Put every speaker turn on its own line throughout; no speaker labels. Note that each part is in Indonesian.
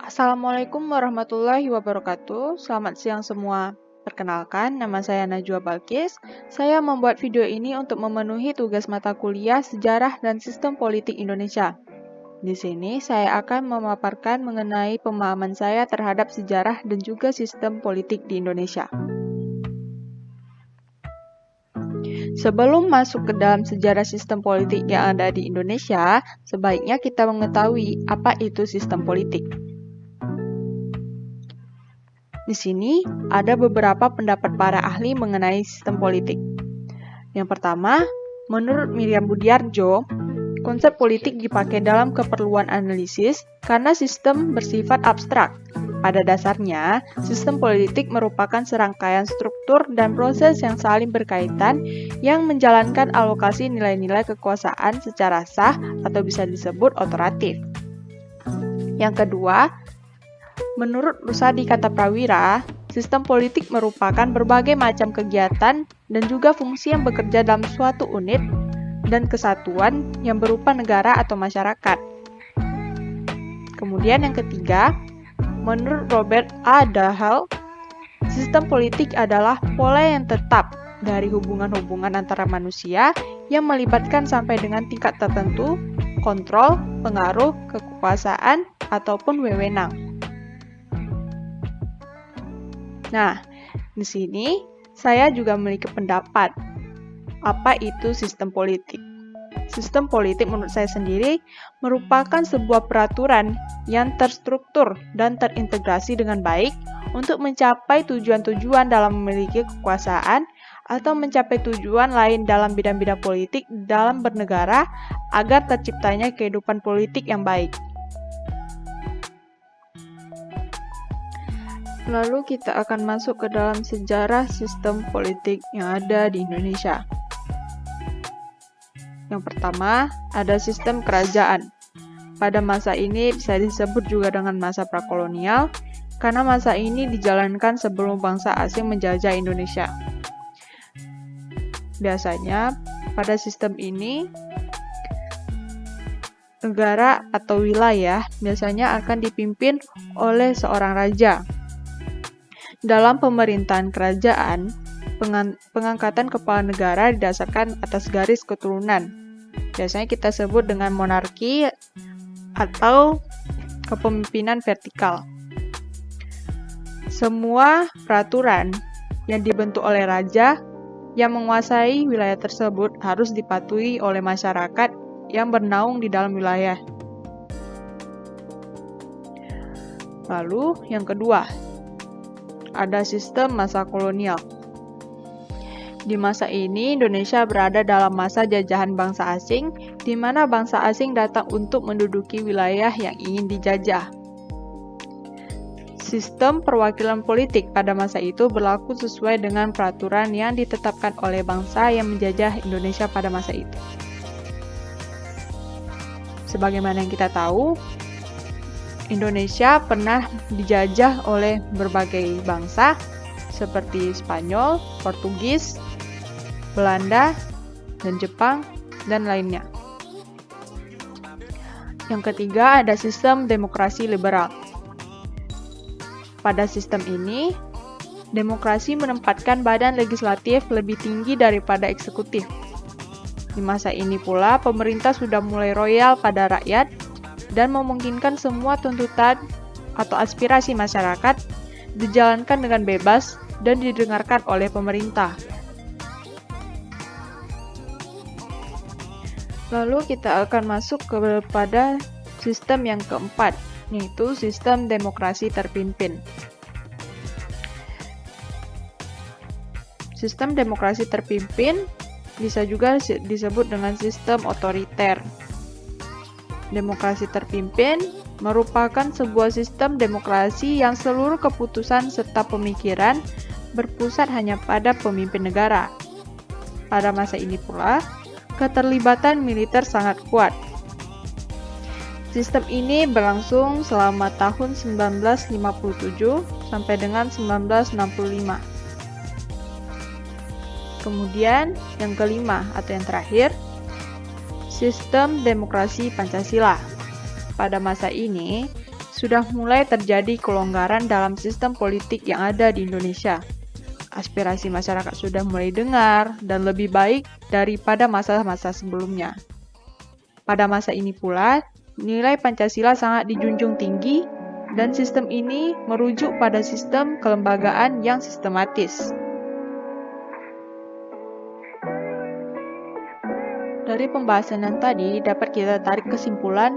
Assalamualaikum warahmatullahi wabarakatuh. Selamat siang semua. Perkenalkan, nama saya Najwa Balkis. Saya membuat video ini untuk memenuhi tugas mata kuliah Sejarah dan Sistem Politik Indonesia. Di sini saya akan memaparkan mengenai pemahaman saya terhadap sejarah dan juga sistem politik di Indonesia. Sebelum masuk ke dalam sejarah sistem politik yang ada di Indonesia, sebaiknya kita mengetahui apa itu sistem politik. Di sini ada beberapa pendapat para ahli mengenai sistem politik. Yang pertama, menurut Miriam Budiardjo, konsep politik dipakai dalam keperluan analisis karena sistem bersifat abstrak. Pada dasarnya, sistem politik merupakan serangkaian struktur dan proses yang saling berkaitan yang menjalankan alokasi nilai-nilai kekuasaan secara sah atau bisa disebut otoratif. Yang kedua, menurut Rusadi Kartaprawira, sistem politik merupakan berbagai macam kegiatan dan juga fungsi yang bekerja dalam suatu unit dan kesatuan yang berupa negara atau masyarakat. Kemudian yang ketiga, menurut Robert A. Dahl, sistem politik adalah pola yang tetap dari hubungan-hubungan antara manusia yang melibatkan sampai dengan tingkat tertentu, kontrol, pengaruh, kekuasaan, ataupun wewenang. Nah, di sini saya juga memiliki pendapat. Apa itu sistem politik? Sistem politik menurut saya sendiri merupakan sebuah peraturan yang terstruktur dan terintegrasi dengan baik untuk mencapai tujuan-tujuan dalam memiliki kekuasaan atau mencapai tujuan lain dalam bidang-bidang politik dalam bernegara agar terciptanya kehidupan politik yang baik. Lalu kita akan masuk ke dalam sejarah sistem politik yang ada di Indonesia. Yang pertama, ada sistem kerajaan. Pada masa ini bisa disebut juga dengan masa prakolonial, karena masa ini dijalankan sebelum bangsa asing menjajah Indonesia. Biasanya, pada sistem ini, negara atau wilayah biasanya akan dipimpin oleh seorang raja. Dalam pemerintahan kerajaan, pengangkatan kepala negara didasarkan atas garis keturunan. Biasanya kita sebut dengan monarki atau kepemimpinan vertikal. Semua peraturan yang dibentuk oleh raja yang menguasai wilayah tersebut harus dipatuhi oleh masyarakat yang bernaung di dalam wilayah. Lalu yang kedua, ada sistem masa kolonial. Di masa ini, Indonesia berada dalam masa jajahan bangsa asing, di mana bangsa asing datang untuk menduduki wilayah yang ingin dijajah. Sistem perwakilan politik pada masa itu berlaku sesuai dengan peraturan yang ditetapkan oleh bangsa yang menjajah Indonesia pada masa itu. Sebagaimana yang kita tahu, Indonesia pernah dijajah oleh berbagai bangsa seperti Spanyol, Portugis, Belanda, dan Jepang, dan lainnya. Yang ketiga, ada sistem demokrasi liberal. Pada sistem ini, demokrasi menempatkan badan legislatif lebih tinggi daripada eksekutif. Di masa ini pula, pemerintah sudah mulai royal pada rakyat dan memungkinkan semua tuntutan atau aspirasi masyarakat dijalankan dengan bebas dan didengarkan oleh pemerintah. Lalu kita akan masuk kepada sistem yang keempat, yaitu sistem demokrasi terpimpin. Sistem demokrasi terpimpin bisa juga disebut dengan sistem otoriter. Demokrasi terpimpin merupakan sebuah sistem demokrasi yang seluruh keputusan serta pemikiran berpusat hanya pada pemimpin negara. Pada masa ini pula, keterlibatan militer sangat kuat. Sistem ini berlangsung selama tahun 1957 sampai dengan 1965. Kemudian, yang kelima atau yang terakhir, sistem demokrasi Pancasila. Pada masa ini, sudah mulai terjadi kelonggaran dalam sistem politik yang ada di Indonesia. Aspirasi masyarakat sudah mulai dengar dan lebih baik daripada masa-masa sebelumnya. Pada masa ini pula, nilai Pancasila sangat dijunjung tinggi dan sistem ini merujuk pada sistem kelembagaan yang sistematis. Dari pembahasan yang tadi dapat kita tarik kesimpulan,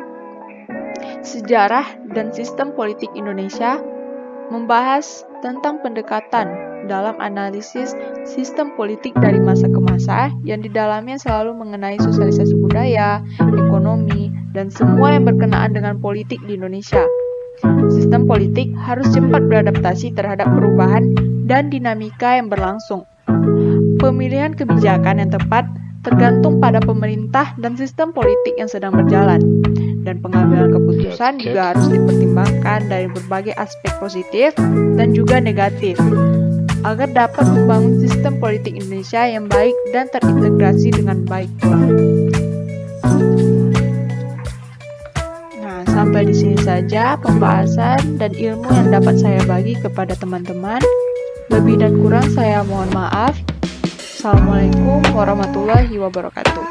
sejarah dan sistem politik Indonesia membahas tentang pendekatan dalam analisis sistem politik dari masa ke masa yang di dalamnya selalu mengenai sosialisasi budaya, ekonomi, dan semua yang berkenaan dengan politik di Indonesia. Sistem politik harus cepat beradaptasi terhadap perubahan dan dinamika yang berlangsung. Pemilihan kebijakan yang tepat tergantung pada pemerintah dan sistem politik yang sedang berjalan. Dan pengambilan keputusan juga harus dipertimbangkan dari berbagai aspek positif dan juga negatif, agar dapat membangun sistem politik Indonesia yang baik dan terintegrasi dengan baik. Nah, sampai di sini saja pembahasan dan ilmu yang dapat saya bagi kepada teman-teman. Lebih dan kurang saya mohon maaf. Assalamualaikum warahmatullahi wabarakatuh.